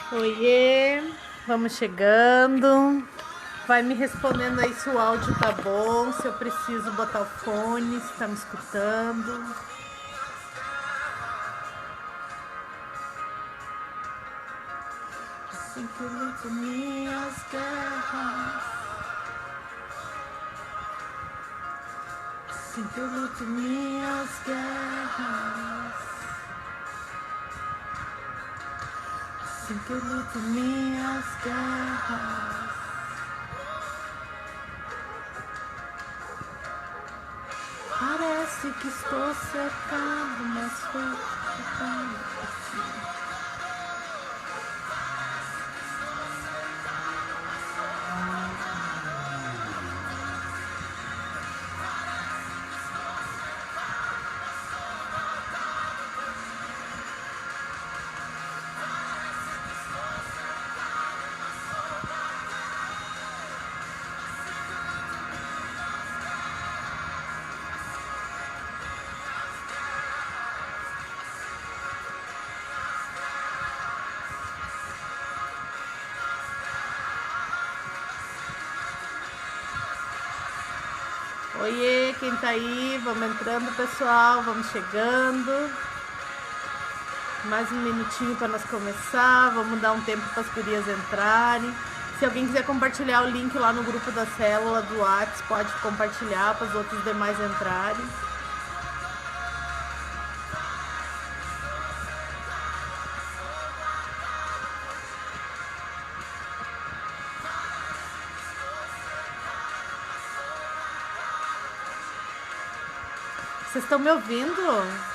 Oiê, vamos chegando. Vai me respondendo aí se o áudio tá bom, se eu preciso botar o fone, se tá me escutando. Assim que luto minhas guerras, assim que eu luto minhas guerras, assim que eu luto minhas guerras. Parece que estou cercado, mas foi cercado por ti. Oiê, quem tá aí? Vamos entrando, pessoal, vamos chegando. Mais um minutinho para nós começar. Vamos dar um tempo para as gurias entrarem. Se alguém quiser compartilhar o link lá no grupo da célula do WhatsApp, pode compartilhar para os outros demais entrarem. Vocês estão me ouvindo?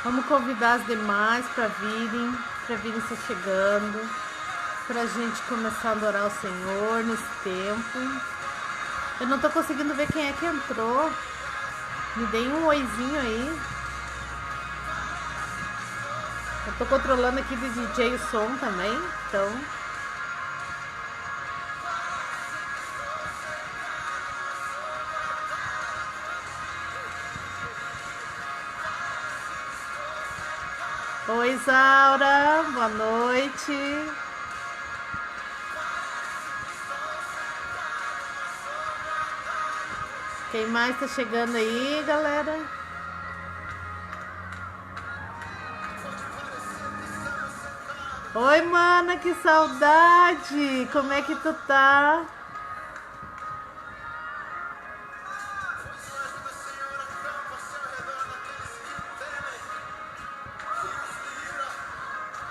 Vamos convidar as demais para virem se chegando, para a gente começar a adorar o Senhor nesse tempo. Eu não tô conseguindo ver quem é que entrou. Me deem um oizinho aí. Eu tô controlando aqui do DJ o som também, então... Oi, Isaura, boa noite. Quem mais tá chegando aí, galera? Oi, mana, que saudade! Como é que tu tá?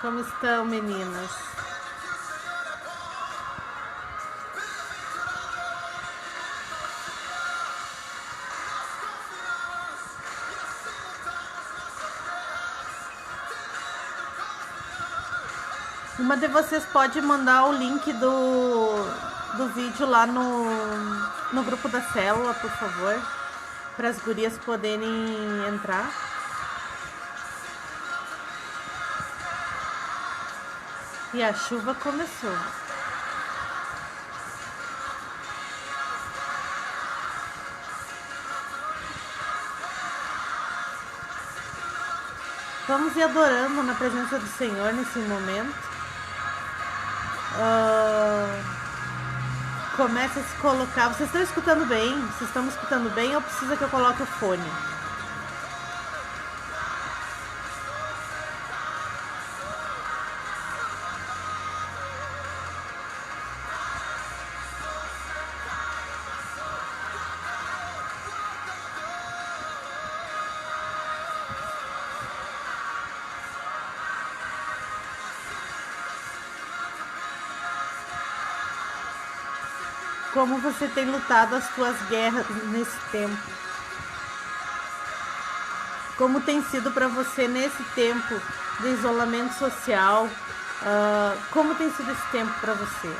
Como estão, meninas? Uma de vocês pode mandar o link do vídeo lá no grupo da célula, por favor, para as gurias poderem entrar. E a chuva começou. Vamos ir adorando na presença do Senhor nesse momento. Começa a se colocar. Vocês estão escutando bem? Vocês estão me escutando bem ou precisa que eu coloque o fone? Como você tem lutado as suas guerras nesse tempo? Como tem sido para você nesse tempo de isolamento social? Como tem sido esse tempo para você?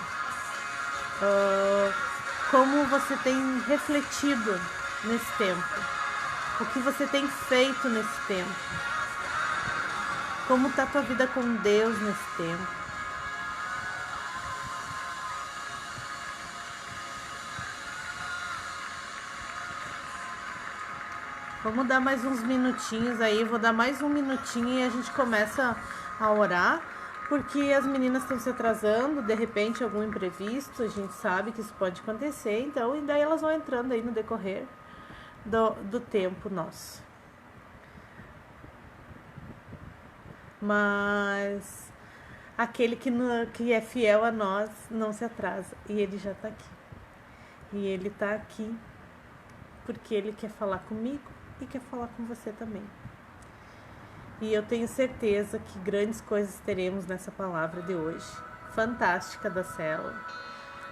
Como você tem refletido nesse tempo? O que você tem feito nesse tempo? Como está a tua vida com Deus nesse tempo? Vamos dar mais uns minutinhos aí, vou dar mais um minutinho e a gente começa a orar, porque as meninas estão se atrasando, de repente algum imprevisto, a gente sabe que isso pode acontecer, então, e daí elas vão entrando aí no decorrer do tempo nosso. Mas aquele que é fiel a nós não se atrasa, e ele já está aqui. E ele está aqui porque ele quer falar comigo e quer falar com você também. E eu tenho certeza que grandes coisas teremos nessa palavra de hoje. Fantástica da célula.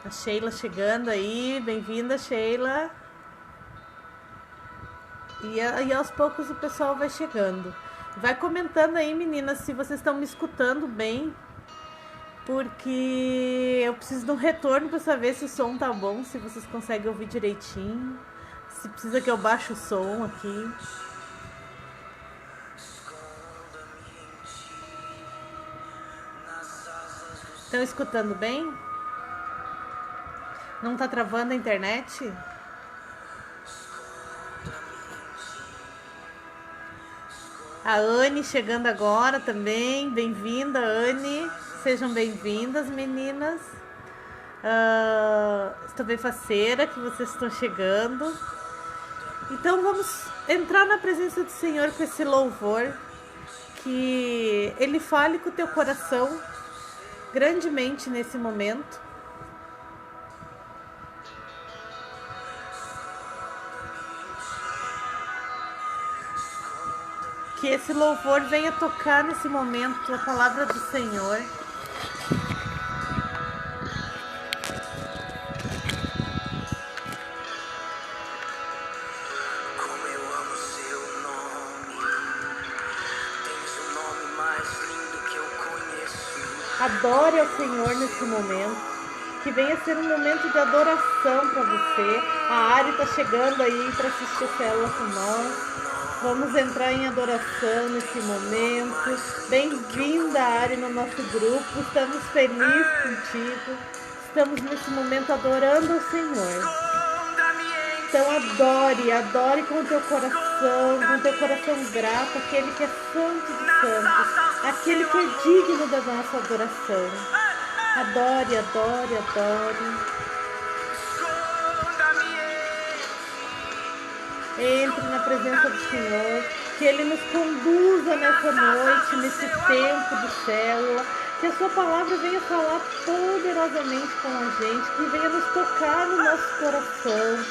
A Sheila chegando aí, bem-vinda, Sheila. E aos poucos o pessoal vai chegando. Vai comentando aí, meninas, se vocês estão me escutando bem, porque eu preciso de um retorno para saber se o som tá bom, se vocês conseguem ouvir direitinho, se precisa que eu baixe o som aqui. Estão escutando bem? Não tá travando a internet? A Anne chegando agora também. Bem-vinda, Anne. Sejam bem-vindas, meninas. Estou bem faceira que vocês estão chegando. Então vamos entrar na presença do Senhor com esse louvor. Que Ele fale com o teu coração grandemente nesse momento. Que esse louvor venha tocar nesse momento a palavra do Senhor. Como eu amo seu nome, tens o nome mais lindo que eu conheço. Adore ao Senhor nesse momento. Que venha ser um momento de adoração para você. A Ari está chegando aí para assistir a célula com nós. Vamos entrar em adoração nesse momento. Bem-vinda, Ari, no nosso grupo. Estamos felizes contigo. Estamos nesse momento adorando ao Senhor. Então adore com o teu coração grato, aquele que é santo de santos, aquele que é digno da nossa adoração. Adore. Entre na presença do Senhor, que Ele nos conduza nessa noite, nesse tempo de célula, que a sua palavra venha falar poderosamente com a gente, que venha nos tocar no nosso coração.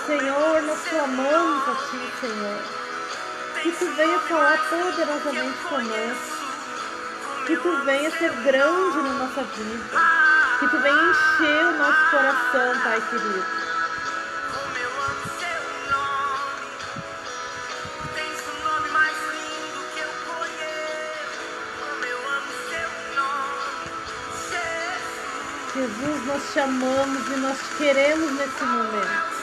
Senhor, nós clamamos a Ti, Senhor, que Tu venha falar poderosamente conosco, que Tu venha ser grande na nossa vida, que Tu venha encher o nosso coração, Pai querido. Jesus, nós chamamos e nós te queremos nesse momento.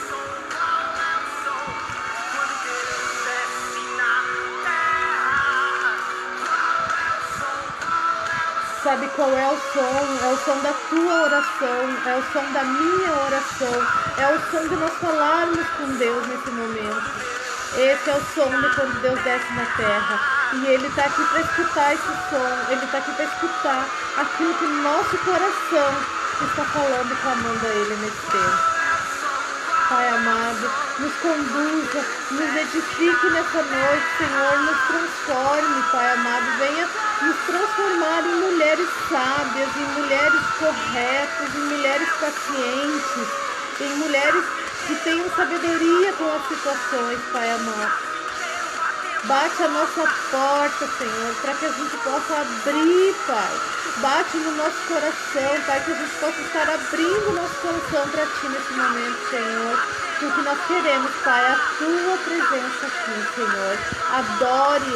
Sabe qual é o som? É o som da tua oração, é o som da minha oração, é o som de nós falarmos com Deus nesse momento. Esse é o som de quando Deus desce na terra. E Ele está aqui para escutar esse som, Ele está aqui para escutar aquilo que o nosso coração está falando e clamando a Ele nesse tempo. Pai amado, nos conduza, nos edifique nessa noite, Senhor, nos transforme, Pai amado, venha nos transformar em mulheres sábias, em mulheres corretas, em mulheres pacientes, em mulheres que tenham sabedoria com as situações, Pai amado. Bate a nossa porta, Senhor, para que a gente possa abrir, Pai. Bate no nosso coração, Pai, que a gente possa estar abrindo o nosso coração para Ti nesse momento, Senhor. Porque nós queremos, Pai, a Tua presença aqui, Senhor. Adore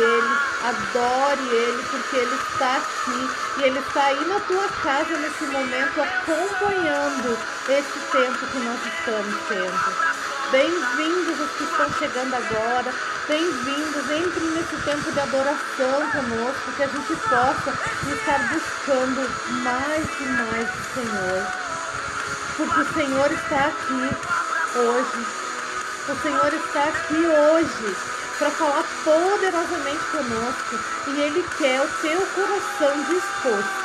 Ele, porque Ele está aqui. E Ele está aí na Tua casa nesse momento, acompanhando esse tempo que nós estamos tendo. Bem-vindos os que estão chegando agora. Bem-vindos, entrem nesse tempo de adoração conosco, que a gente possa estar buscando mais e mais o Senhor. Porque o Senhor está aqui hoje. O Senhor está aqui hoje para falar poderosamente conosco. E Ele quer o teu coração disposto.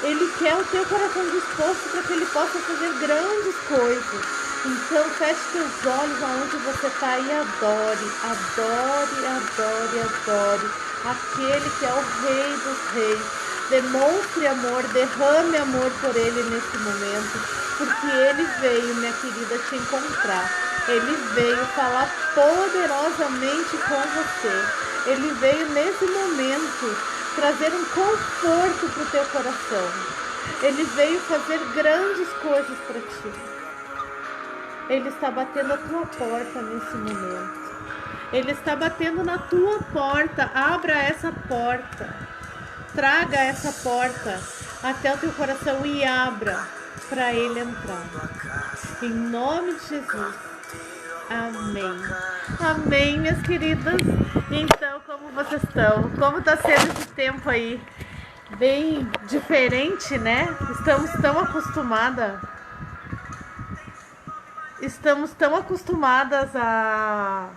Ele quer o teu coração disposto para que Ele possa fazer grandes coisas. Então feche teus olhos aonde você está e adore, adore, adore, adore aquele que é o Rei dos Reis. Demonstre amor, derrame amor por Ele nesse momento, porque Ele veio, minha querida, te encontrar. Ele veio falar poderosamente com você. Ele veio nesse momento trazer um conforto para o teu coração. Ele veio fazer grandes coisas para ti. Ele está batendo a tua porta nesse momento. Ele está batendo na tua porta. Abra essa porta. Traga essa porta até o teu coração e abra para Ele entrar. Em nome de Jesus. Amém. Amém, minhas queridas. Então, como vocês estão? Como está sendo esse tempo aí? Bem diferente, né? Estamos tão acostumadas a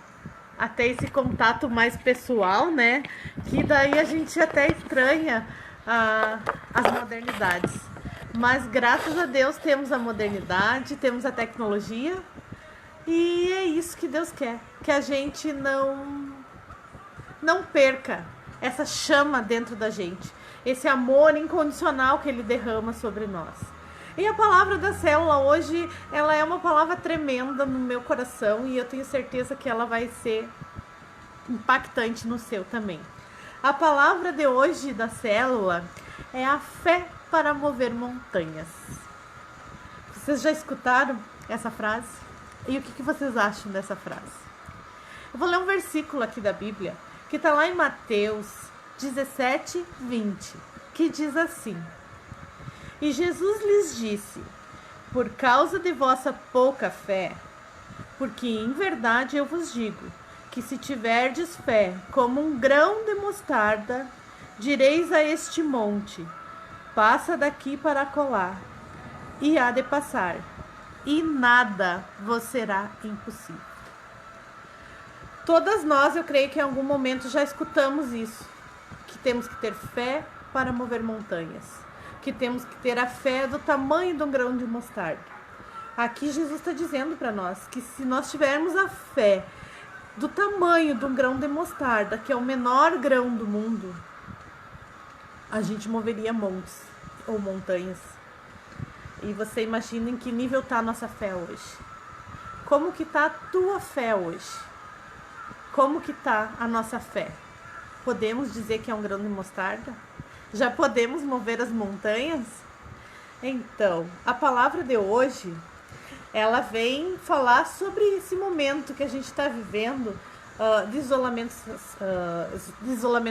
ter esse contato mais pessoal, né? Que daí a gente até estranha as modernidades. Mas graças a Deus temos a modernidade, temos a tecnologia e é isso que Deus quer. Que a gente não perca essa chama dentro da gente. Esse amor incondicional que Ele derrama sobre nós. E a palavra da célula hoje, ela é uma palavra tremenda no meu coração e eu tenho certeza que ela vai ser impactante no seu também. A palavra de hoje da célula é a fé para mover montanhas. Vocês já escutaram essa frase? E o que vocês acham dessa frase? Eu vou ler um versículo aqui da Bíblia, que está lá em Mateus 17, 20, que diz assim: E Jesus lhes disse: Por causa de vossa pouca fé, porque em verdade eu vos digo, que se tiverdes fé como um grão de mostarda, direis a este monte: passa daqui para acolá, e há de passar, e nada vos será impossível. Todas nós, eu creio que em algum momento já escutamos isso, que temos que ter fé para mover montanhas, que temos que ter a fé do tamanho de um grão de mostarda. Aqui Jesus está dizendo para nós que se nós tivermos a fé do tamanho de um grão de mostarda, que é o menor grão do mundo, a gente moveria montes ou montanhas. E você imagina em que nível está a nossa fé hoje? Como que está a tua fé hoje? Como que está a nossa fé? Podemos dizer que é um grão de mostarda? Já podemos mover as montanhas? Então, a palavra de hoje, ela vem falar sobre esse momento que a gente está vivendo de isolamento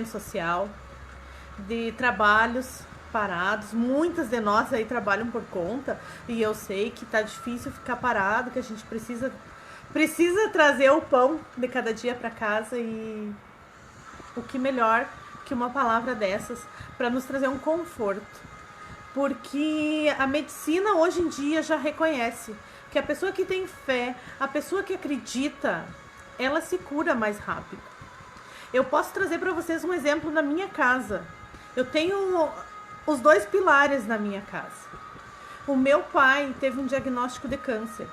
social, de trabalhos parados. Muitas de nós aí trabalham por conta e eu sei que tá difícil ficar parado, que a gente precisa trazer o pão de cada dia para casa, e o que melhor que uma palavra dessas para nos trazer um conforto, porque a medicina hoje em dia já reconhece que a pessoa que tem fé, a pessoa que acredita, ela se cura mais rápido. Eu posso trazer para vocês um exemplo na minha casa. Eu tenho os 2 pilares na minha casa. O meu pai teve um diagnóstico de câncer.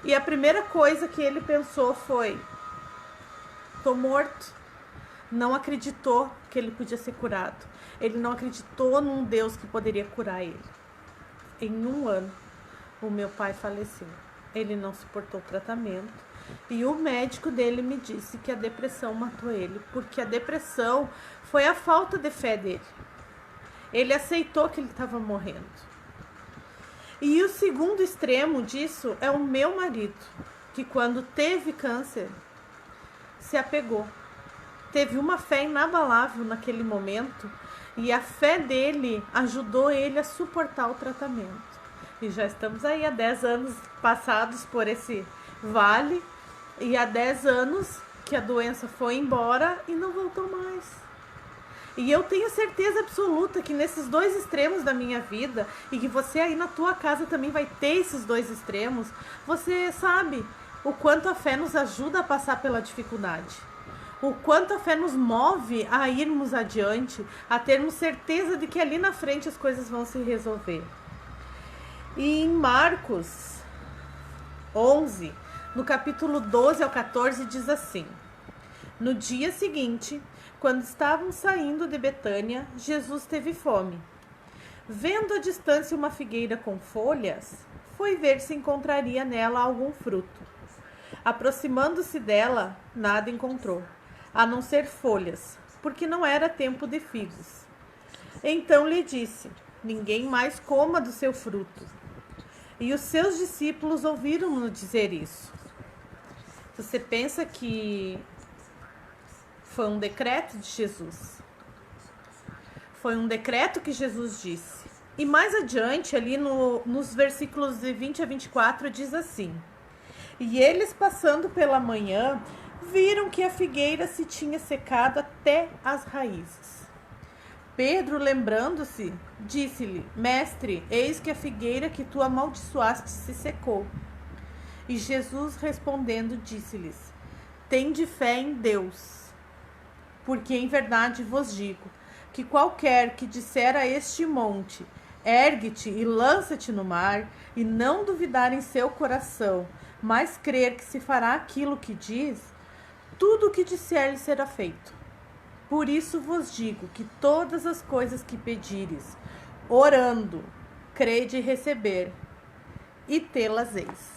E a primeira coisa que ele pensou foi: tô morto. Não acreditou que ele podia ser curado. Ele não acreditou num Deus que poderia curar ele. Em 1 ano, o meu pai faleceu. Ele não suportou o tratamento. E o médico dele me disse que a depressão matou ele, porque a depressão foi a falta de fé dele. Ele aceitou que ele estava morrendo. E o segundo extremo disso é o meu marido, que quando teve câncer, se apegou. Teve uma fé inabalável naquele momento, e a fé dele ajudou ele a suportar o tratamento. E já estamos aí há 10 anos passados por esse vale, e há 10 anos que a doença foi embora e não voltou mais. E eu tenho certeza absoluta que nesses dois extremos da minha vida, e que você aí na tua casa também vai ter esses dois extremos, você sabe o quanto a fé nos ajuda a passar pela dificuldade. O quanto a fé nos move a irmos adiante, a termos certeza de que ali na frente as coisas vão se resolver. E em Marcos 11, no capítulo 12 ao 14, diz assim: No dia seguinte, quando estavam saindo de Betânia, Jesus teve fome. Vendo à distância uma figueira com folhas, foi ver se encontraria nela algum fruto. Aproximando-se dela, nada encontrou, a não ser folhas, porque não era tempo de figos. Então lhe disse: Ninguém mais coma do seu fruto. E os seus discípulos ouviram-no dizer isso. Você pensa que foi um decreto de Jesus? Foi um decreto que Jesus disse. E mais adiante, ali nos versículos de 20 a 24, diz assim: E eles, passando pela manhã, viram que a figueira se tinha secado até as raízes. Pedro, lembrando-se, disse-lhe: Mestre, eis que a figueira que tu amaldiçoaste se secou. E Jesus, respondendo, disse-lhes: Tende fé em Deus, porque em verdade vos digo que qualquer que disser a este monte: Ergue-te e lança-te no mar, e não duvidar em seu coração, mas crer que se fará aquilo que diz, tudo o que disser lhe será feito. Por isso vos digo que todas as coisas que pedires, orando, crede receber, e tê-las eis.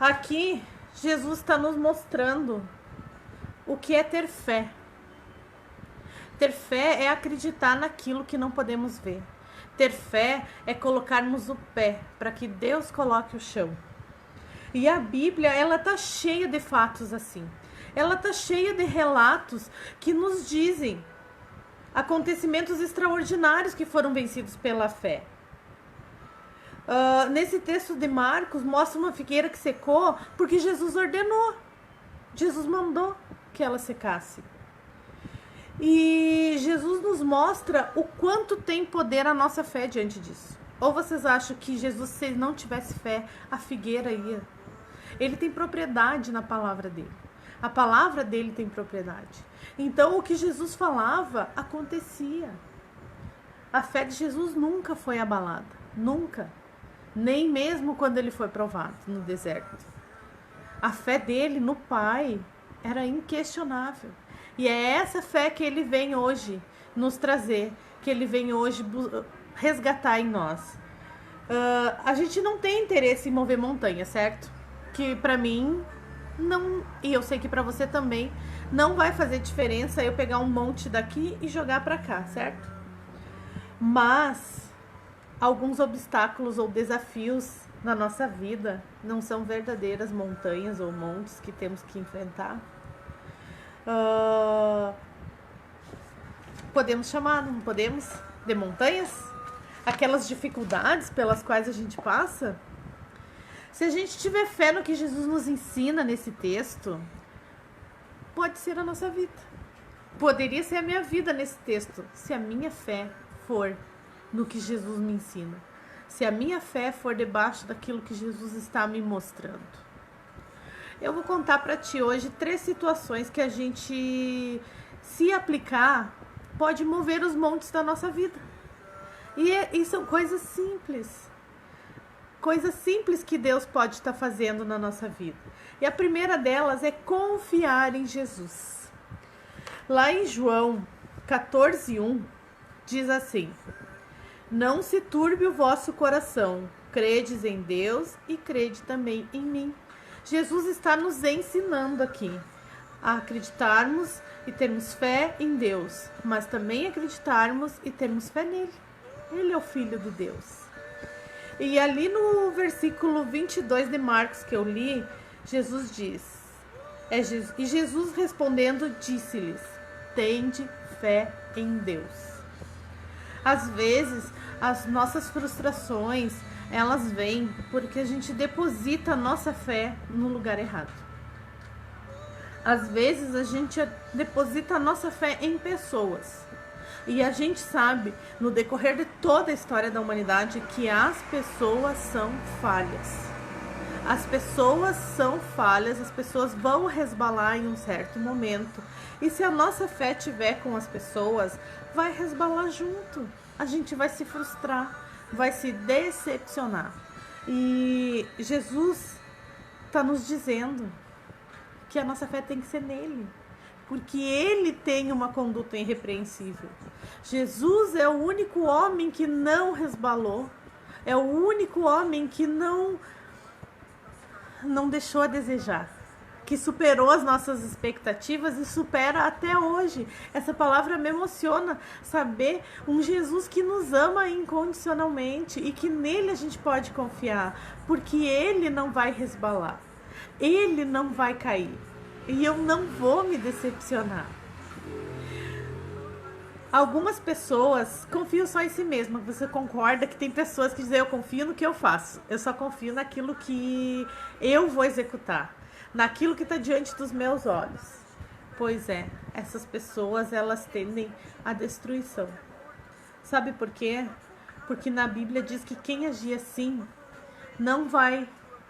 Aqui, Jesus está nos mostrando o que é ter fé. Ter fé é acreditar naquilo que não podemos ver. Ter fé é colocarmos o pé para que Deus coloque o chão. E a Bíblia, ela está cheia de fatos assim. Ela está cheia de relatos que nos dizem acontecimentos extraordinários que foram vencidos pela fé. Nesse texto de Marcos, mostra uma figueira que secou porque Jesus ordenou. Jesus mandou que ela secasse. E Jesus nos mostra o quanto tem poder a nossa fé diante disso. Ou vocês acham que Jesus, se ele não tivesse fé, a figueira ia? Ele tem propriedade na palavra dele. A palavra dele tem propriedade. Então, o que Jesus falava, acontecia. A fé de Jesus nunca foi abalada. Nunca. Nem mesmo quando ele foi provado no deserto. A fé dele no Pai era inquestionável. E é essa fé que ele vem hoje nos trazer, que ele vem hoje resgatar em nós. A gente não tem interesse em mover montanha, certo? Que pra mim não, e eu sei que pra você também, não vai fazer diferença eu pegar um monte daqui e jogar pra cá, certo? Mas alguns obstáculos ou desafios na nossa vida não são verdadeiras montanhas ou montes que temos que enfrentar. Podemos chamar, não podemos, de montanhas? Aquelas dificuldades pelas quais a gente passa. Se a gente tiver fé no que Jesus nos ensina nesse texto, pode ser a nossa vida. Poderia ser a minha vida nesse texto, se a minha fé for no que Jesus me ensina. Se a minha fé for debaixo daquilo que Jesus está me mostrando. Eu vou contar para ti hoje 3 situações que a gente, se aplicar, pode mover os montes da nossa vida. E são coisas simples. Coisas simples que Deus pode estar fazendo na nossa vida. E a primeira delas é confiar em Jesus. Lá em João 14:1, diz assim: Não se turbe o vosso coração, credes em Deus e crede também em mim. Jesus está nos ensinando aqui a acreditarmos e termos fé em Deus, mas também acreditarmos e termos fé nele. Ele é o Filho de Deus. E ali no versículo 22 de Marcos que eu li, Jesus diz, e Jesus respondendo disse-lhes: Tende fé em Deus. Às vezes, as nossas frustrações, elas vêm porque a gente deposita a nossa fé no lugar errado. Às vezes a gente deposita a nossa fé em pessoas. E a gente sabe, no decorrer de toda a história da humanidade, que as pessoas são falhas. As pessoas são falhas, as pessoas vão resbalar em um certo momento. E se a nossa fé estiver com as pessoas, vai resbalar junto. A gente vai se frustrar, vai se decepcionar. E Jesus está nos dizendo que a nossa fé tem que ser nele, porque ele tem uma conduta irrepreensível. Jesus é o único homem que não resbalou, é o único homem que não deixou a desejar, que superou as nossas expectativas e supera até hoje. Essa palavra me emociona, saber um Jesus que nos ama incondicionalmente e que nele a gente pode confiar, porque ele não vai resbalar, ele não vai cair e eu não vou me decepcionar. Algumas pessoas confiam só em si mesmas. Você concorda que tem pessoas que dizem: eu confio no que eu faço, eu só confio naquilo que eu vou executar, naquilo que está diante dos meus olhos. Pois é, essas pessoas, elas tendem à destruição. Sabe por quê? Porque na Bíblia diz que quem agir assim não vai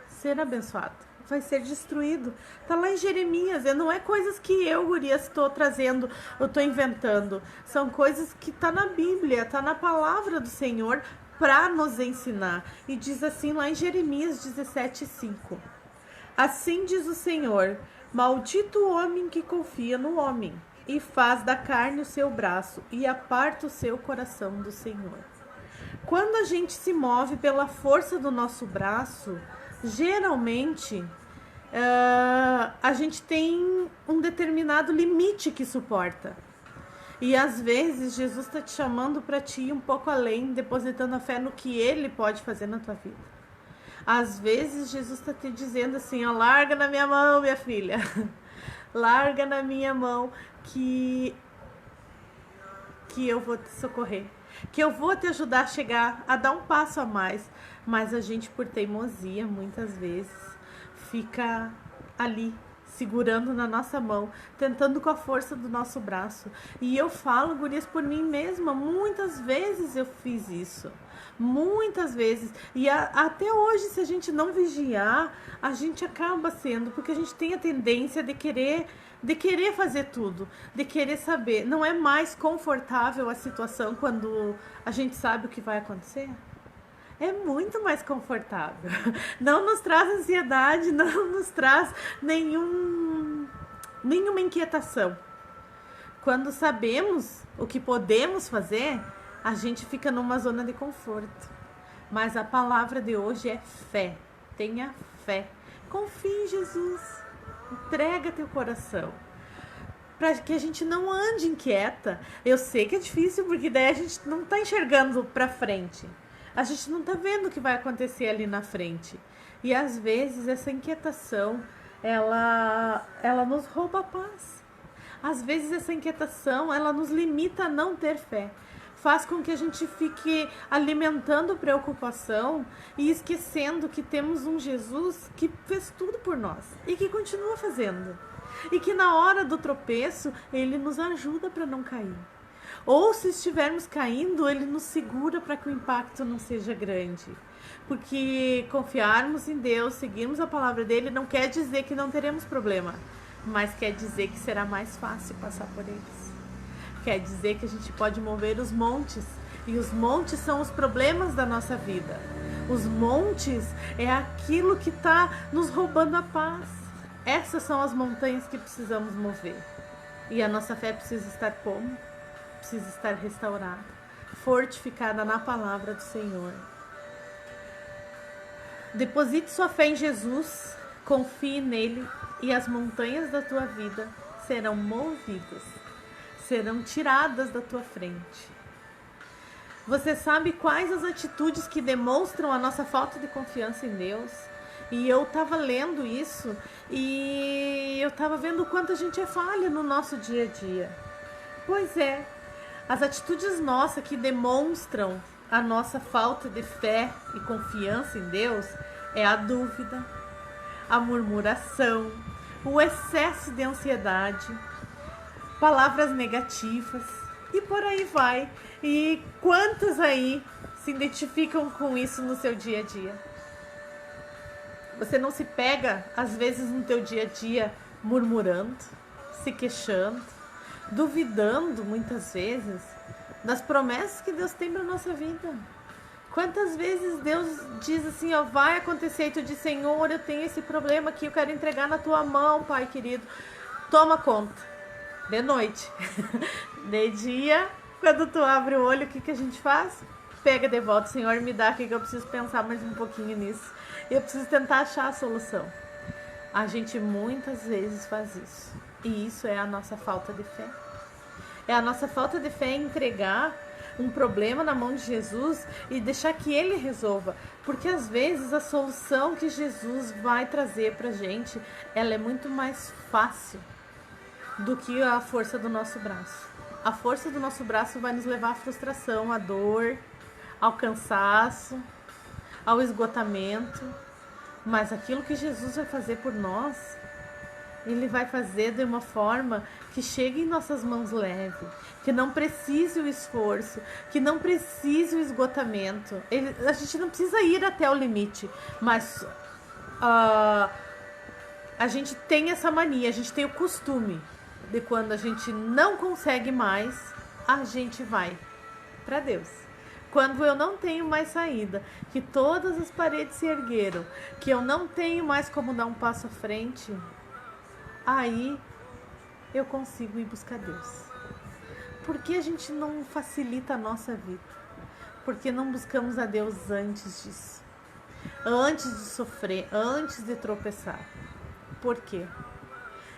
ser abençoado, vai ser destruído. Tá lá em Jeremias. Não é coisas que eu, Gurias, estou trazendo, eu estou inventando. São coisas que tá na Bíblia, tá na palavra do Senhor para nos ensinar. E diz assim lá em Jeremias 17:5. Assim diz o Senhor: maldito o homem que confia no homem e faz da carne o seu braço e aparta o seu coração do Senhor. Quando a gente se move pela força do nosso braço, geralmente a gente tem um determinado limite que suporta. E às vezes Jesus está te chamando para te ir um pouco além, depositando a fé no que Ele pode fazer na tua vida. Às vezes Jesus está te dizendo assim: ó, larga na minha mão, minha filha. Larga na minha mão que eu vou te socorrer, que eu vou te ajudar a chegar, a dar um passo a mais. Mas a gente, por teimosia, muitas vezes fica ali, segurando na nossa mão, tentando com a força do nosso braço. E eu falo, Gurias, por mim mesma, muitas vezes eu fiz isso. Muitas vezes. E até hoje, se a gente não vigiar, a gente acaba sendo, porque a gente tem a tendência de querer fazer tudo, de querer saber. Não é mais confortável a situação quando a gente sabe o que vai acontecer? É muito mais confortável. Não nos traz ansiedade, não nos traz nenhuma inquietação. Quando sabemos o que podemos fazer, a gente fica numa zona de conforto. Mas a palavra de hoje é fé. Tenha fé. Confie em Jesus. Entrega teu coração, para que a gente não ande inquieta. Eu sei que é difícil, porque daí a gente não está enxergando para frente. A gente não está vendo o que vai acontecer ali na frente. E às vezes essa inquietação, ela nos rouba a paz. Às vezes essa inquietação, ela nos limita a não ter fé. Faz com que a gente fique alimentando preocupação e esquecendo que temos um Jesus que fez tudo por nós e que continua fazendo. E que na hora do tropeço, Ele nos ajuda para não cair. Ou se estivermos caindo, Ele nos segura para que o impacto não seja grande. Porque confiarmos em Deus, seguirmos a palavra dEle, não quer dizer que não teremos problema, mas quer dizer que será mais fácil passar por eles. Quer dizer que a gente pode mover os montes. E os montes são os problemas da nossa vida. Os montes é aquilo que está nos roubando a paz. Essas são as montanhas que precisamos mover. E a nossa fé precisa estar como? Precisa estar restaurada, fortificada na palavra do Senhor. Deposite sua fé em Jesus, confie nele e as montanhas da tua vida serão movidas, serão tiradas da tua frente. Você sabe quais as atitudes que demonstram a nossa falta de confiança em Deus? E eu estava lendo isso e eu estava vendo o quanto a gente é falha no nosso dia a dia. Pois é, as atitudes nossas que demonstram a nossa falta de fé e confiança em Deus é a dúvida, a murmuração, o excesso de ansiedade, palavras negativas e por aí vai. E quantos aí se identificam com isso no seu dia a dia? Você não se pega, às vezes, no teu dia a dia murmurando, se queixando, duvidando muitas vezes das promessas que Deus tem para a nossa vida? Quantas vezes Deus diz assim, ó, vai acontecer, e tu diz, Senhor, eu tenho esse problema aqui, eu quero entregar na tua mão, Pai querido, toma conta. De noite. De dia, quando tu abre o olho, o que a gente faz? Pega de volta, Senhor, me dá aqui que eu preciso pensar mais um pouquinho nisso. Eu preciso tentar achar a solução. A gente muitas vezes faz isso. E isso é a nossa falta de fé. É a nossa falta de fé em entregar um problema na mão de Jesus e deixar que Ele resolva. Porque às vezes a solução que Jesus vai trazer pra gente, ela é muito mais fácil do que a força do nosso braço. A força do nosso braço vai nos levar à frustração, à dor, ao cansaço, ao esgotamento. Mas aquilo que Jesus vai fazer por nós, Ele vai fazer de uma forma que chegue em nossas mãos leve, que não precise o esforço, que não precise o esgotamento. A gente não precisa ir até o limite, mas a gente tem essa mania, a gente tem o costume de quando a gente não consegue mais, a gente vai para Deus. Quando eu não tenho mais saída, que todas as paredes se ergueram, que eu não tenho mais como dar um passo à frente, aí eu consigo ir buscar Deus. Por que a gente não facilita a nossa vida? Por que não buscamos a Deus antes disso? Antes de sofrer, antes de tropeçar? Por quê?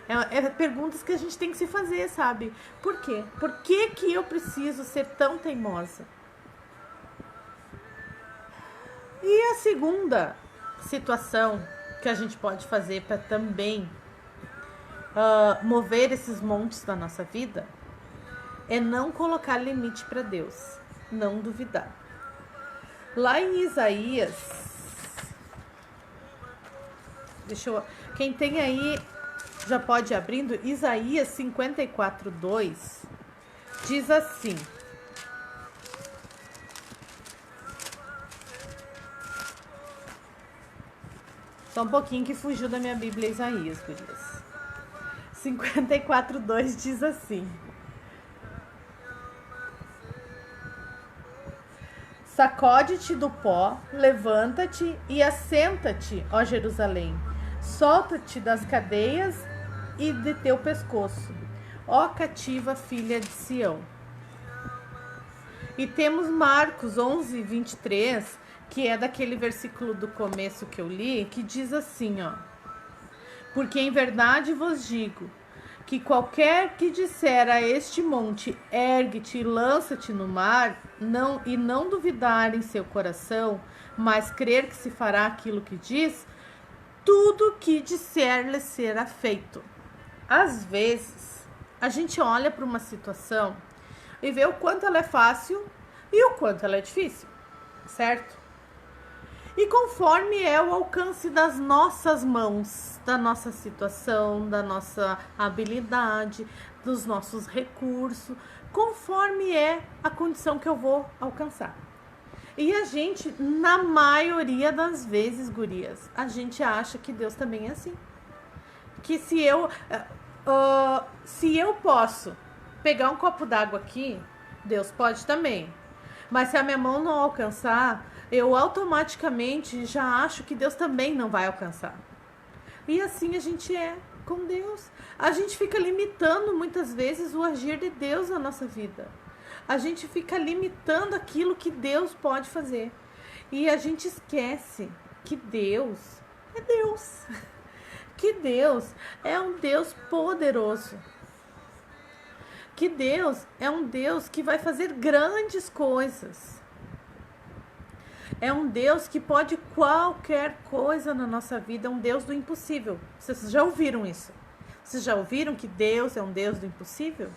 É perguntas que a gente tem que se fazer, sabe? Por quê? Por que que eu preciso ser tão teimosa? E a segunda situação que a gente pode fazer para também mover esses montes da nossa vida é não colocar limite para Deus, não duvidar. Lá em Isaías, quem tem aí já pode ir abrindo. Isaías 54:2 diz assim: só um pouquinho que fugiu da minha Bíblia Isaías, gurias. 54:2 diz assim: sacode-te do pó, levanta-te e assenta-te, ó Jerusalém. Solta-te das cadeias e de teu pescoço, ó cativa filha de Sião. E temos Marcos 11:23, que é daquele versículo do começo que eu li, que diz assim, ó: porque em verdade vos digo, que qualquer que disser a este monte, ergue-te e lança-te no mar, e não duvidar em seu coração, mas crer que se fará aquilo que diz, tudo que disser lhe será feito. Às vezes, a gente olha para uma situação e vê o quanto ela é fácil e o quanto ela é difícil, certo? E conforme é o alcance das nossas mãos, da nossa situação, da nossa habilidade, dos nossos recursos, conforme é a condição que eu vou alcançar. E a gente, na maioria das vezes, gurias, a gente acha que Deus também é assim. Que se eu posso pegar um copo d'água aqui, Deus pode também. Mas se a minha mão não alcançar, eu automaticamente já acho que Deus também não vai alcançar. E assim a gente é com Deus. A gente fica limitando muitas vezes o agir de Deus na nossa vida. A gente fica limitando aquilo que Deus pode fazer. E a gente esquece que Deus é Deus. Que Deus é um Deus poderoso. Que Deus é um Deus que vai fazer grandes coisas. É um Deus que pode qualquer coisa na nossa vida. É um Deus do impossível. Vocês já ouviram isso? Vocês já ouviram que Deus é um Deus do impossível?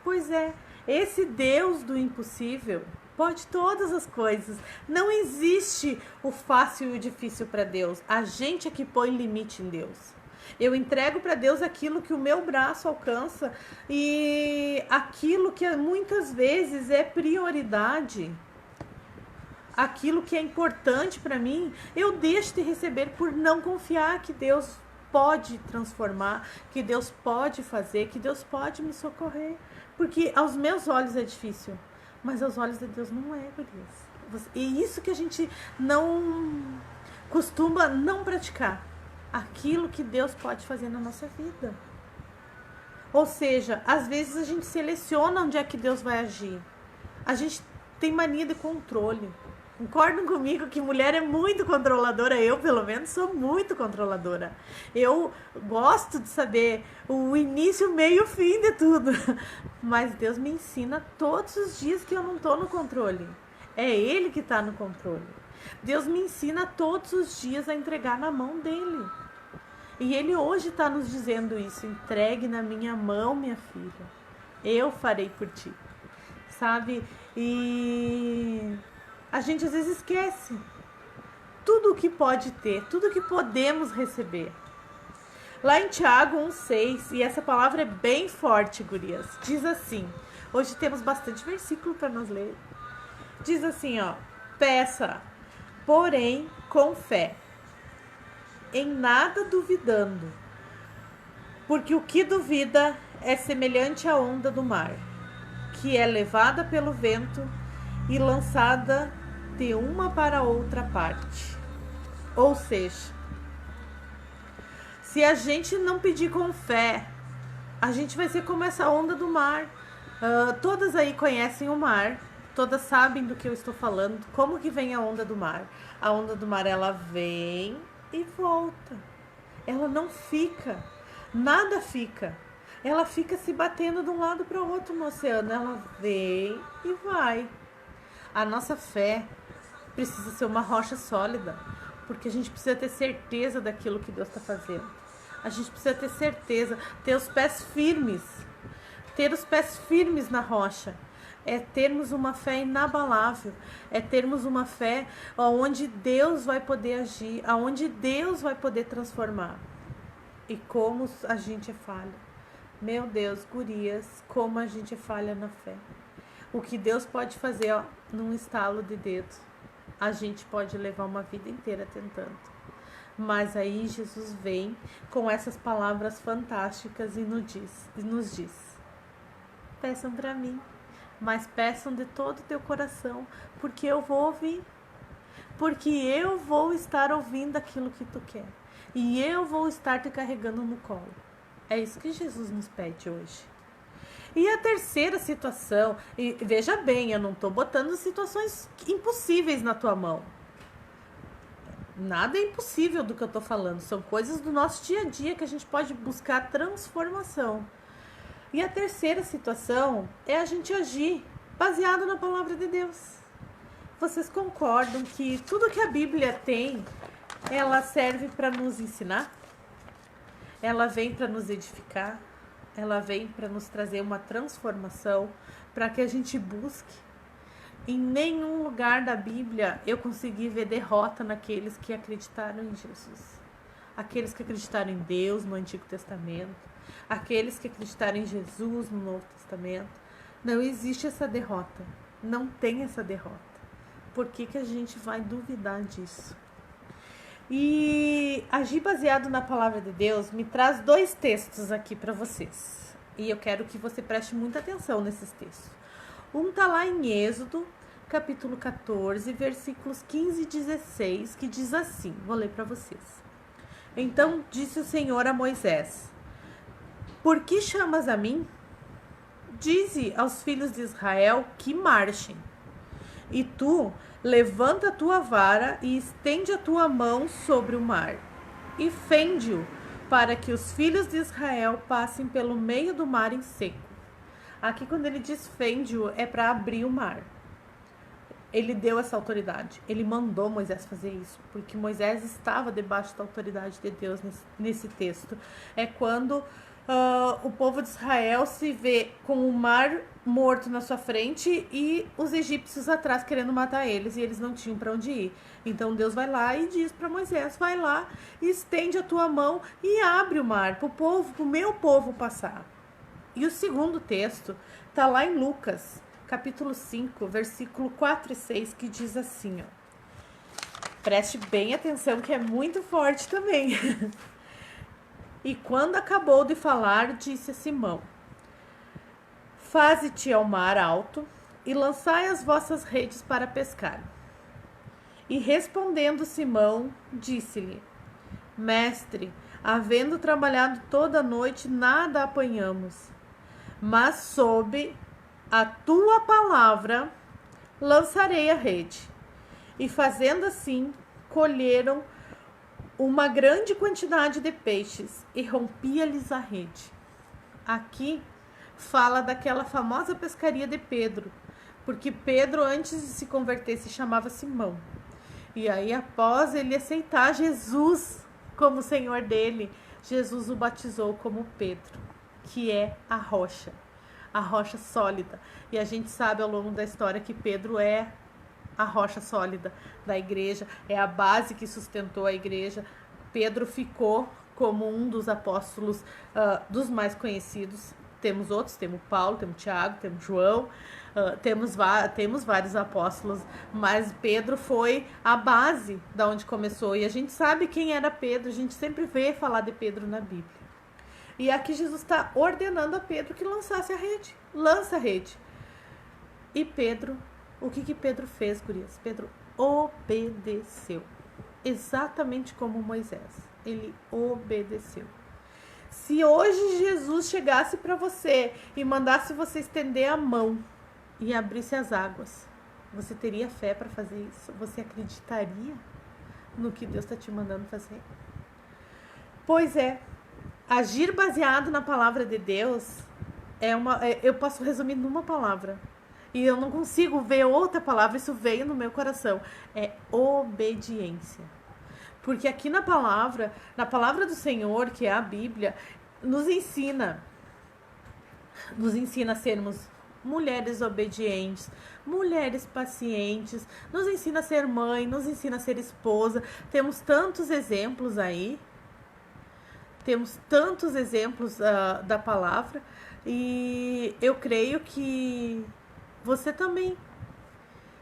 Pois é. Esse Deus do impossível, Pode todas as coisas. Não existe o fácil e o difícil para Deus. A gente é que põe limite em Deus. Eu entrego para Deus aquilo que o meu braço alcança e aquilo que muitas vezes é prioridade. Aquilo que é importante para mim, eu deixo de receber por não confiar que Deus pode transformar, que Deus pode fazer, que Deus pode me socorrer. Porque aos meus olhos é difícil. Mas aos olhos de Deus não é, gurias. E isso que a gente não costuma não praticar. Aquilo que Deus pode fazer na nossa vida. Ou seja, às vezes a gente seleciona onde é que Deus vai agir. A gente tem mania de controle. Concordam comigo que mulher é muito controladora? Eu, pelo menos, sou muito controladora. Eu gosto de saber o início, o meio e o fim de tudo. Mas Deus me ensina todos os dias que eu não estou no controle. É Ele que está no controle. Deus me ensina todos os dias a entregar na mão dEle. E Ele hoje está nos dizendo isso. Entregue na minha mão, minha filha. Eu farei por ti. Sabe? E a gente às vezes esquece tudo o que pode ter, tudo o que podemos receber. Lá em Tiago 1,6, e essa palavra é bem forte, gurias, diz assim, hoje temos bastante versículo para nós ler. Diz assim, ó, peça, porém com fé, em nada duvidando, porque o que duvida é semelhante à onda do mar, que é levada pelo vento e lançada de uma para outra parte. Ou seja, se a gente não pedir com fé, a gente vai ser como essa onda do mar. Todas aí conhecem o mar, todas sabem do que eu estou falando. Como que vem a onda do mar? A onda do mar, ela vem e volta. Ela não fica, nada fica. Ela fica se batendo de um lado para o outro no oceano. Ela vem e vai. A nossa fé precisa ser uma rocha sólida, porque a gente precisa ter certeza daquilo que Deus está fazendo. A gente precisa ter certeza, ter os pés firmes. Ter os pés firmes na rocha. É termos uma fé inabalável. É termos uma fé onde Deus vai poder agir, onde Deus vai poder transformar. E como a gente é falha. Meu Deus, gurias, como a gente é falha na fé. O que Deus pode fazer, num estalo de dedo, a gente pode levar uma vida inteira tentando. Mas aí Jesus vem com essas palavras fantásticas e nos diz: peçam para mim, mas peçam de todo o teu coração, porque eu vou ouvir. Porque eu vou estar ouvindo aquilo que tu quer. E eu vou estar te carregando no colo. É isso que Jesus nos pede hoje. E a terceira situação, e veja bem, eu não estou botando situações impossíveis na tua mão. Nada é impossível do que eu estou falando. São coisas do nosso dia a dia que a gente pode buscar transformação. E a terceira situação é a gente agir baseado na palavra de Deus. Vocês concordam que tudo que a Bíblia tem, ela serve para nos ensinar? Ela vem para nos edificar? Ela vem para nos trazer uma transformação, para que a gente busque. Em nenhum lugar da Bíblia eu consegui ver derrota naqueles que acreditaram em Jesus. Aqueles que acreditaram em Deus no Antigo Testamento, aqueles que acreditaram em Jesus no Novo Testamento. Não existe essa derrota, não tem essa derrota. Por que que a gente vai duvidar disso? E agir baseado na palavra de Deus me traz 2 textos aqui para vocês. E eu quero que você preste muita atenção nesses textos. Um está lá em Êxodo, capítulo 14, versículos 15 e 16, que diz assim, vou ler para vocês. Então disse o Senhor a Moisés: por que chamas a mim? Dize aos filhos de Israel que marchem. E tu, levanta a tua vara e estende a tua mão sobre o mar, e fende-o, para que os filhos de Israel passem pelo meio do mar em seco. Aqui, quando ele diz fende-o, é para abrir o mar. ele deu essa autoridade. Ele mandou Moisés fazer isso, porque Moisés estava debaixo da autoridade de Deus nesse texto. É quando o povo de Israel se vê com o mar morto na sua frente e os egípcios atrás querendo matar eles, e eles não tinham para onde ir. Então Deus vai lá e diz para Moisés: vai lá e estende a tua mão e abre o mar para o povo, para o meu povo passar. E o segundo texto está lá em Lucas, capítulo 5, versículo 4 e 6, que diz assim, ó. Preste bem atenção, que é muito forte também. E quando acabou de falar, disse a Simão: faze-te ao mar alto e lançai as vossas redes para pescar. E respondendo Simão, disse-lhe: mestre, havendo trabalhado toda a noite, nada apanhamos, mas sob a tua palavra lançarei a rede. E fazendo assim, colheram uma grande quantidade de peixes e rompia-lhes a rede. Aqui fala daquela famosa pescaria de Pedro, porque Pedro, antes de se converter, se chamava Simão. E aí, após ele aceitar Jesus como Senhor dele, Jesus o batizou como Pedro, que é a rocha sólida. E a gente sabe ao longo da história que Pedro é a rocha sólida da igreja, é a base que sustentou a igreja. Pedro ficou como um dos apóstolos dos mais conhecidos. Temos outros, temos Paulo, temos Tiago, temos João, temos vários apóstolos, mas Pedro foi a base da onde começou. E a gente sabe quem era Pedro, a gente sempre vê falar de Pedro na Bíblia. E aqui Jesus está ordenando a Pedro que lançasse a rede. Lança a rede. E Pedro, o que Pedro fez, gurias? Pedro obedeceu. Exatamente como Moisés. Ele obedeceu. Se hoje Jesus chegasse para você e mandasse você estender a mão e abrisse as águas, você teria fé para fazer isso? Você acreditaria no que Deus está te mandando fazer? Pois é, agir baseado na palavra de Deus eu posso resumir numa palavra. E eu não consigo ver outra palavra, isso veio no meu coração. É obediência. Porque aqui na palavra do Senhor, que é a Bíblia, nos ensina a sermos mulheres obedientes, mulheres pacientes, nos ensina a ser mãe, nos ensina a ser esposa. Temos tantos exemplos aí, da palavra, e eu creio que você também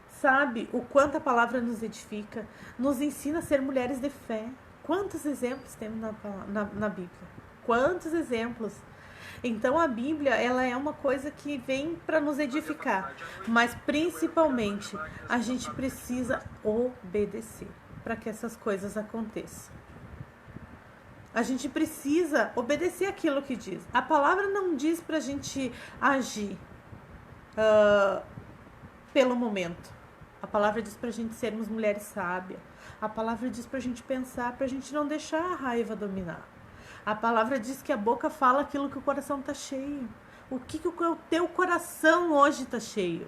sabe o quanto a palavra nos edifica, nos ensina a ser mulheres de fé. Quantos exemplos temos na Bíblia? Quantos exemplos? Então a Bíblia, ela é uma coisa que vem para nos edificar, mas principalmente a gente precisa obedecer para que essas coisas aconteçam. A gente precisa obedecer aquilo que diz. A palavra não diz para a gente agir pelo momento. A palavra diz pra gente sermos mulheres sábias. A palavra diz pra gente pensar, pra gente não deixar a raiva dominar. A palavra diz que a boca fala aquilo que o coração tá cheio. O que o teu coração hoje tá cheio?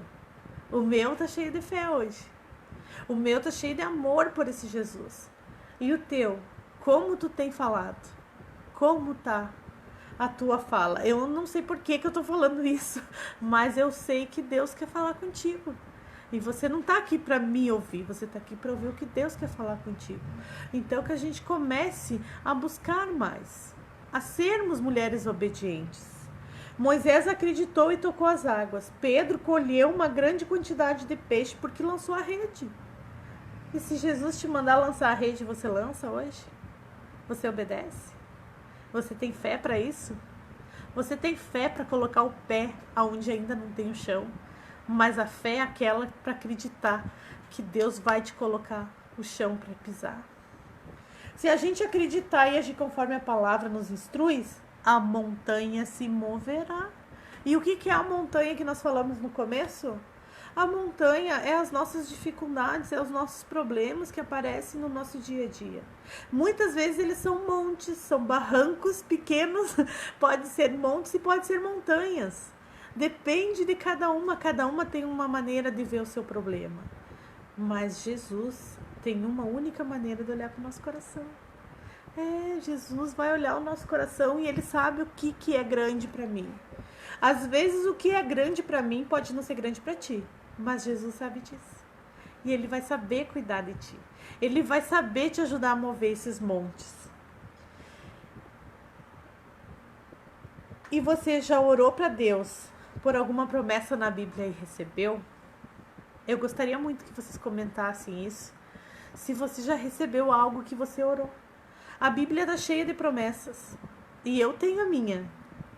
O meu tá cheio de fé hoje. O meu tá cheio de amor por esse Jesus. E o teu? Como tu tem falado? Como tá a tua fala? Eu não sei por que eu tô falando isso, mas eu sei que Deus quer falar contigo. E você não está aqui para me ouvir, você está aqui para ouvir o que Deus quer falar contigo. Então que a gente comece a buscar mais, a sermos mulheres obedientes. Moisés acreditou e tocou as águas. Pedro colheu uma grande quantidade de peixe porque lançou a rede. E se Jesus te mandar lançar a rede, você lança hoje? Você obedece? Você tem fé para isso? Você tem fé para colocar o pé aonde ainda não tem o chão? Mas a fé é aquela para acreditar que Deus vai te colocar o chão para pisar. Se a gente acreditar e agir conforme a palavra nos instrui, a montanha se moverá. E o que é a montanha que nós falamos no começo? A montanha é as nossas dificuldades, é os nossos problemas que aparecem no nosso dia a dia. Muitas vezes eles são montes, são barrancos pequenos, pode ser montes e pode ser montanhas. Depende de cada uma tem uma maneira de ver o seu problema. Mas Jesus tem uma única maneira de olhar para o nosso coração. Jesus vai olhar o nosso coração e Ele sabe o que é grande para mim. Às vezes o que é grande para mim pode não ser grande para ti, mas Jesus sabe disso. E Ele vai saber cuidar de ti. Ele vai saber te ajudar a mover esses montes. E você já orou para Deus por alguma promessa na Bíblia e recebeu? Eu gostaria muito que vocês comentassem isso. Se você já recebeu algo que você orou. A Bíblia está cheia de promessas. E eu tenho a minha.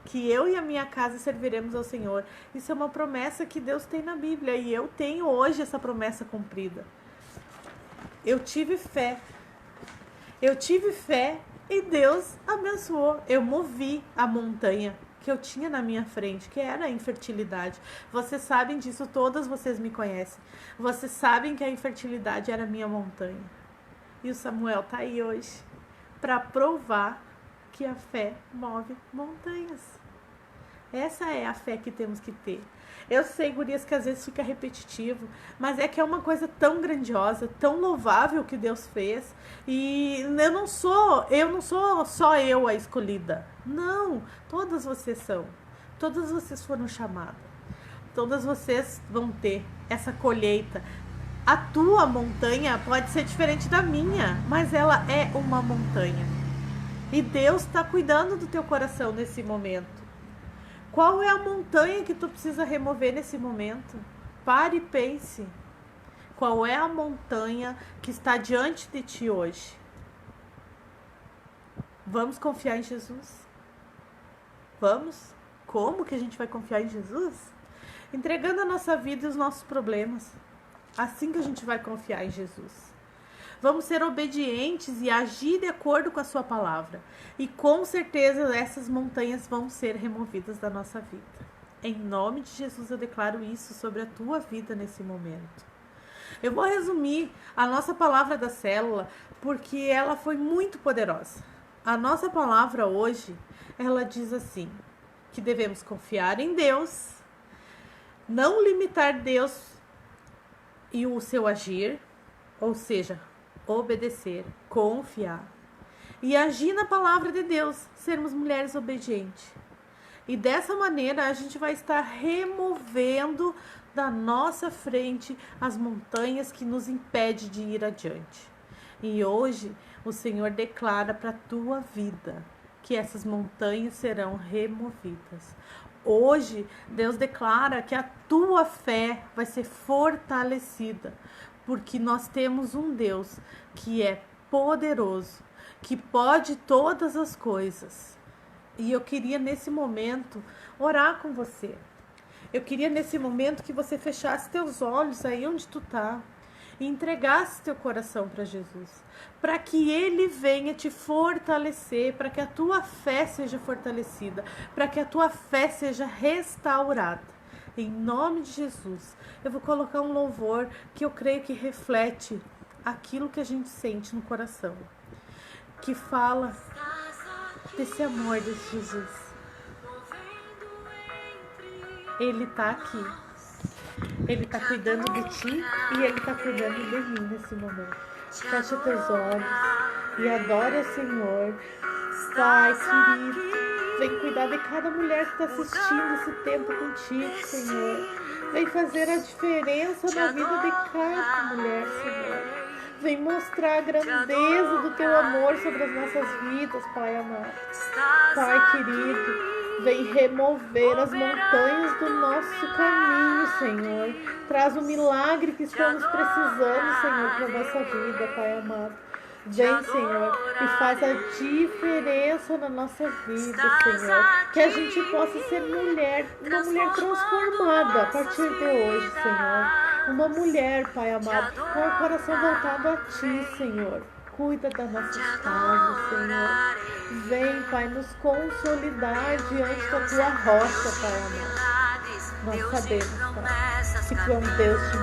Que eu e a minha casa serviremos ao Senhor. Isso é uma promessa que Deus tem na Bíblia. E eu tenho hoje essa promessa cumprida. Eu tive fé. E Deus abençoou. Eu movi a montanha que eu tinha na minha frente, que era a infertilidade. Vocês sabem disso, todas vocês me conhecem. Vocês sabem que a infertilidade era a minha montanha. E o Samuel tá aí hoje para provar que a fé move montanhas. Essa é a fé que temos que ter. Eu sei, gurias, que às vezes fica repetitivo, mas é que é uma coisa tão grandiosa, tão louvável que Deus fez. E eu não sou só eu a escolhida. Não, todas vocês são. Todas vocês foram chamadas. Todas vocês vão ter essa colheita. A tua montanha pode ser diferente da minha, mas ela é uma montanha. E Deus está cuidando do teu coração nesse momento. Qual é a montanha que tu precisa remover nesse momento? Pare e pense. Qual é a montanha que está diante de ti hoje? Vamos confiar em Jesus? Vamos? Como que a gente vai confiar em Jesus? Entregando a nossa vida e os nossos problemas. Assim que a gente vai confiar em Jesus. Vamos ser obedientes e agir de acordo com a sua palavra. E com certeza essas montanhas vão ser removidas da nossa vida. Em nome de Jesus eu declaro isso sobre a tua vida nesse momento. Eu vou resumir a nossa palavra da célula porque ela foi muito poderosa. A nossa palavra hoje, ela diz assim, que devemos confiar em Deus, não limitar Deus e o seu agir, ou seja, obedecer, confiar e agir na palavra de Deus, sermos mulheres obedientes. E dessa maneira a gente vai estar removendo da nossa frente as montanhas que nos impedem de ir adiante. E hoje o Senhor declara para a tua vida que essas montanhas serão removidas. Hoje Deus declara que a tua fé vai ser fortalecida, porque nós temos um Deus que é poderoso, que pode todas as coisas. E eu queria nesse momento orar com você. Eu queria nesse momento que você fechasse teus olhos aí onde tu tá e entregasse teu coração para Jesus, para que Ele venha te fortalecer, para que a tua fé seja fortalecida, para que a tua fé seja restaurada. Em nome de Jesus, eu vou colocar um louvor que eu creio que reflete aquilo que a gente sente no coração, que fala desse amor de Jesus. Ele está aqui, Ele está cuidando de ti e Ele está cuidando de mim nesse momento. Fecha teus olhos e adora o Senhor. Pai querido, vem cuidar de cada mulher que está assistindo esse tempo contigo, Senhor. Vem fazer a diferença na vida de cada mulher, Senhor. Vem mostrar a grandeza do teu amor sobre as nossas vidas, Pai amado. Pai querido, vem remover as montanhas do nosso caminho, Senhor. Traz o milagre que estamos precisando, Senhor, para a nossa vida, Pai amado. Vem, Senhor, e faz a diferença na nossa vida, Senhor. Que a gente possa ser uma mulher transformada a partir de hoje, Senhor. Uma mulher, Pai amado, com o coração voltado a Ti, Senhor. Cuida das nossas casas, Senhor. Vem, Pai, nos consolidar diante da Tua rocha, Pai amado. Nós sabemos, Pai, que Tu é um Deus de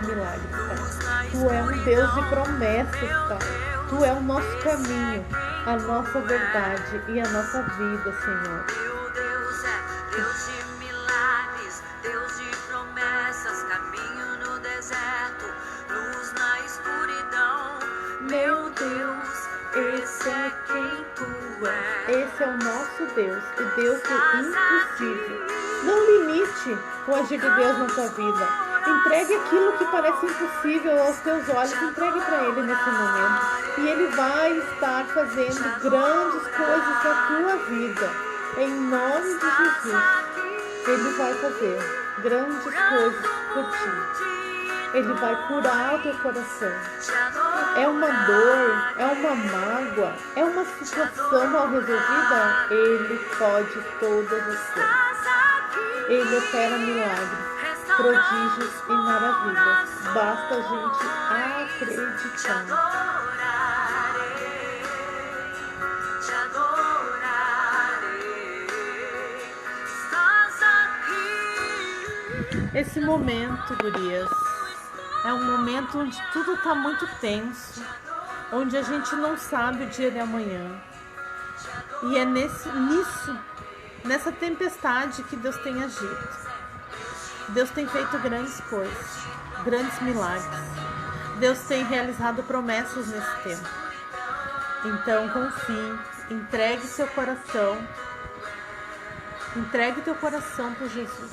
milagres, Pai. Tu é um Deus de promessas, Pai. Tu é o nosso caminho, a nossa verdade e a nossa vida, Senhor. Deus é Deus de milagres, Deus de promessas, caminho no deserto. Esse é o nosso Deus, o Deus do impossível. Não limite o agir de Deus na tua vida. Entregue aquilo que parece impossível aos teus olhos, entregue para Ele nesse momento. E Ele vai estar fazendo grandes coisas na tua vida. Em nome de Jesus, Ele vai fazer grandes coisas por ti. Ele vai curar o teu coração. É uma dor, é uma mágoa, é uma situação mal resolvida. Ele pode todas as coisas. Ele opera milagres, prodígios e maravilhas. Basta a gente acreditar. Esse momento, gurias, é um momento onde tudo está muito tenso, onde a gente não sabe o dia de amanhã. E é nessa tempestade que Deus tem agido. Deus tem feito grandes coisas, grandes milagres. Deus tem realizado promessas nesse tempo. Então, confie, entregue seu coração, entregue teu coração para Jesus.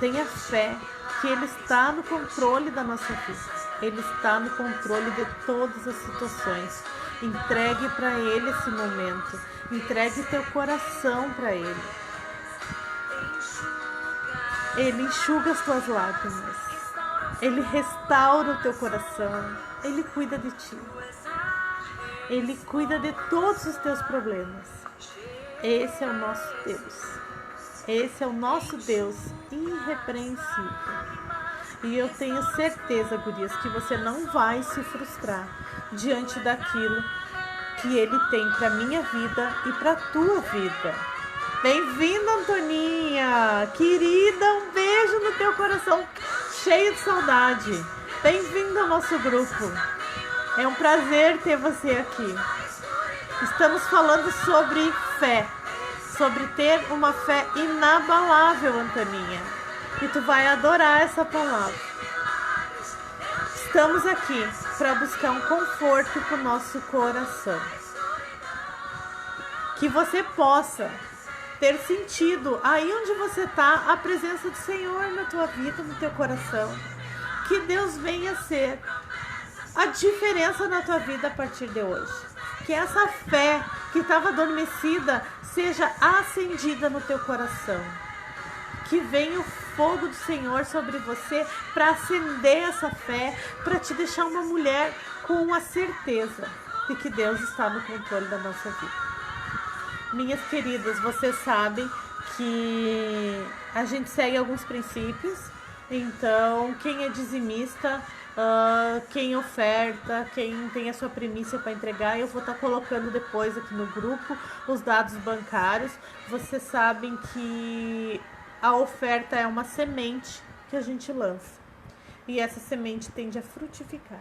Tenha fé que Ele está no controle da nossa vida. Ele está no controle de todas as situações. Entregue para Ele esse momento. Entregue teu coração para Ele. Ele enxuga as tuas lágrimas. Ele restaura o teu coração. Ele cuida de ti. Ele cuida de todos os teus problemas. Esse é o nosso Deus. Esse é o nosso Deus irrepreensível. E eu tenho certeza, gurias, que você não vai se frustrar diante daquilo que Ele tem para minha vida e para tua vida. Bem-vinda, Antoninha! Querida, um beijo no teu coração cheio de saudade. Bem-vinda ao nosso grupo. É um prazer ter você aqui. Estamos falando sobre fé. Sobre ter uma fé inabalável, Antoninha. E tu vai adorar essa palavra. Estamos aqui para buscar um conforto para o nosso coração. Que você possa ter sentido aí onde você está a presença do Senhor na tua vida, no teu coração. Que Deus venha ser a diferença na tua vida a partir de hoje. Que essa fé que estava adormecida seja acendida no teu coração. Que venha o fogo do Senhor sobre você para acender essa fé, para te deixar uma mulher com a certeza de que Deus está no controle da nossa vida. Minhas queridas, vocês sabem que a gente segue alguns princípios. Então, quem é dizimista, quem oferta, quem tem a sua primícia para entregar, eu vou estar colocando depois aqui no grupo os dados bancários. Vocês sabem que a oferta é uma semente que a gente lança e essa semente tende a frutificar.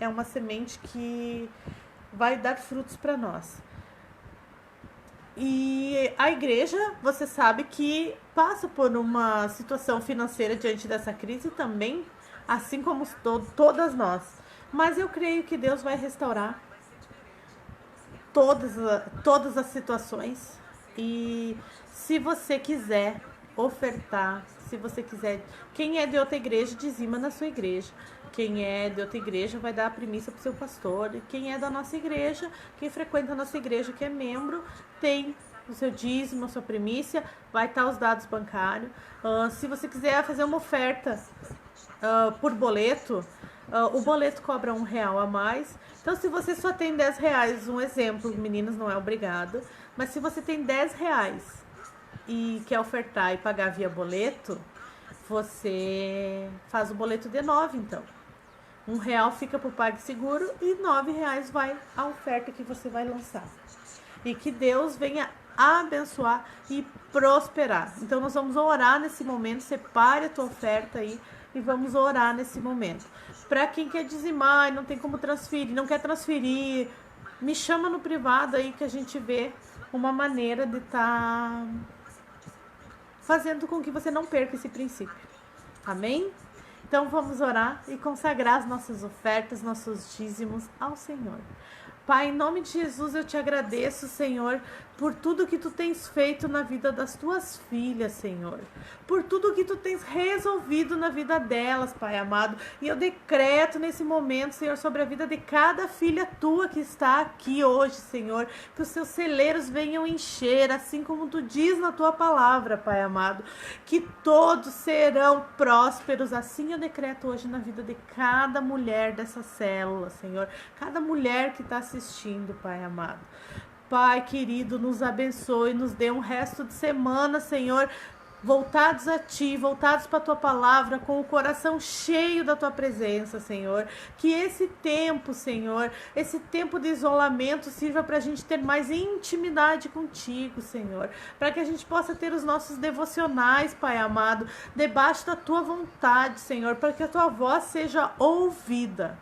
É uma semente que vai dar frutos para nós. E a igreja, você sabe que passa por uma situação financeira diante dessa crise também, assim como todas nós. Mas eu creio que Deus vai restaurar todas as situações. E se você quiser ofertar, se você quiser... Quem é de outra igreja, dizima na sua igreja. Quem é de outra igreja vai dar a primícia para o seu pastor. E quem é da nossa igreja, quem frequenta a nossa igreja, que é membro, tem o seu dízimo, a sua primícia, vai estar os dados bancários. Se você quiser fazer uma oferta por boleto, o boleto cobra R$1 a mais. Então, se você só tem R$10, um exemplo, meninas, não é obrigado, mas se você tem R$10 e quer ofertar e pagar via boleto, você faz o boleto de 9, então. R$1 fica para o PagSeguro e R$9 vai a oferta que você vai lançar. E que Deus venha abençoar e prosperar. Então nós vamos orar nesse momento, separe a tua oferta aí e vamos orar nesse momento. Para quem quer dizimar e não tem como transferir, não quer transferir, me chama no privado aí que a gente vê uma maneira de estar fazendo com que você não perca esse princípio. Amém? Então vamos orar e consagrar as nossas ofertas, nossos dízimos ao Senhor. Pai, em nome de Jesus, eu te agradeço, Senhor, por tudo que tu tens feito na vida das tuas filhas, Senhor. Por tudo que tu tens resolvido na vida delas, Pai amado. E eu decreto nesse momento, Senhor, sobre a vida de cada filha tua que está aqui hoje, Senhor, que os seus celeiros venham encher, assim como tu diz na tua palavra, Pai amado, que todos serão prósperos. Assim eu decreto hoje na vida de cada mulher dessa célula, Senhor, cada mulher que está assistindo, Pai amado. Pai querido, nos abençoe, nos dê um resto de semana, Senhor, voltados a Ti, voltados para a Tua palavra, com o coração cheio da Tua presença, Senhor. Que esse tempo, Senhor, esse tempo de isolamento sirva para a gente ter mais intimidade contigo, Senhor. Para que a gente possa ter os nossos devocionais, Pai amado, debaixo da Tua vontade, Senhor, para que a Tua voz seja ouvida.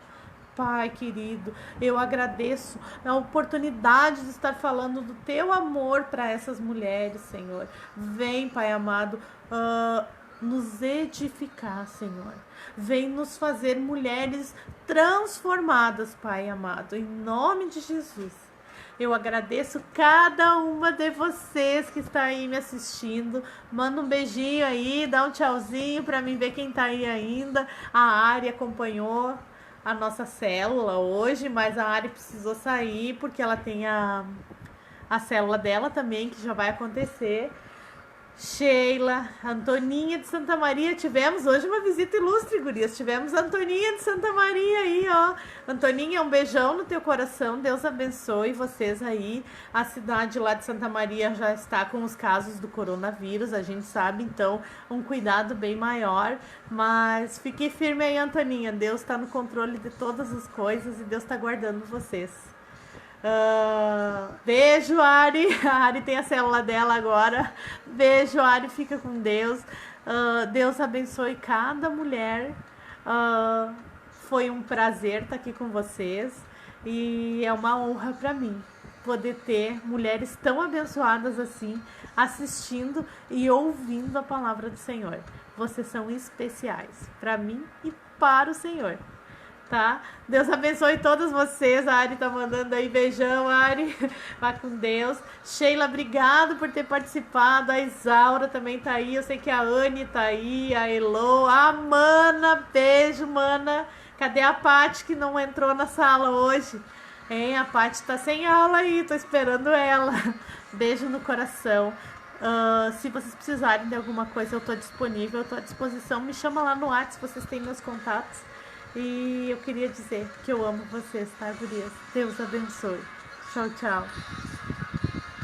Pai querido, eu agradeço a oportunidade de estar falando do teu amor para essas mulheres, Senhor. Vem, Pai amado, nos edificar, Senhor. Vem nos fazer mulheres transformadas, Pai amado, em nome de Jesus. Eu agradeço cada uma de vocês que está aí me assistindo. Manda um beijinho aí, dá um tchauzinho para mim ver quem está aí ainda. A Ari acompanhou a nossa célula hoje, mas a Ari precisou sair porque ela tem a célula dela também, que já vai acontecer. Sheila, Antoninha de Santa Maria, tivemos hoje uma visita ilustre, gurias, tivemos a Antoninha de Santa Maria aí, ó. Antoninha, um beijão no teu coração, Deus abençoe vocês aí. A cidade lá de Santa Maria já está com os casos do coronavírus, a gente sabe, então um cuidado bem maior, mas fique firme aí, Antoninha, Deus está no controle de todas as coisas e Deus está guardando vocês. Beijo, Ari. A Ari tem a célula dela agora. Beijo, Ari, fica com Deus. Deus abençoe cada mulher. Foi um prazer estar aqui com vocês e é uma honra para mim poder ter mulheres tão abençoadas assim, assistindo e ouvindo a palavra do Senhor. Vocês são especiais para mim e para o Senhor. Tá? Deus abençoe todos vocês. A Ari tá mandando aí beijão, Ari. Vai com Deus. Sheila, obrigado por ter participado. A Isaura também tá aí. Eu sei que a Anne tá aí. A Elo, a Mana. Beijo, Mana. Cadê a Paty que não entrou na sala hoje? Hein? A Paty tá sem aula aí. Tô esperando ela. Beijo no coração. Se vocês precisarem de alguma coisa, eu tô disponível. Eu tô à disposição. Me chama lá no WhatsApp, vocês têm meus contatos. E eu queria dizer que eu amo vocês, tá, gurias? Deus abençoe. Tchau, tchau.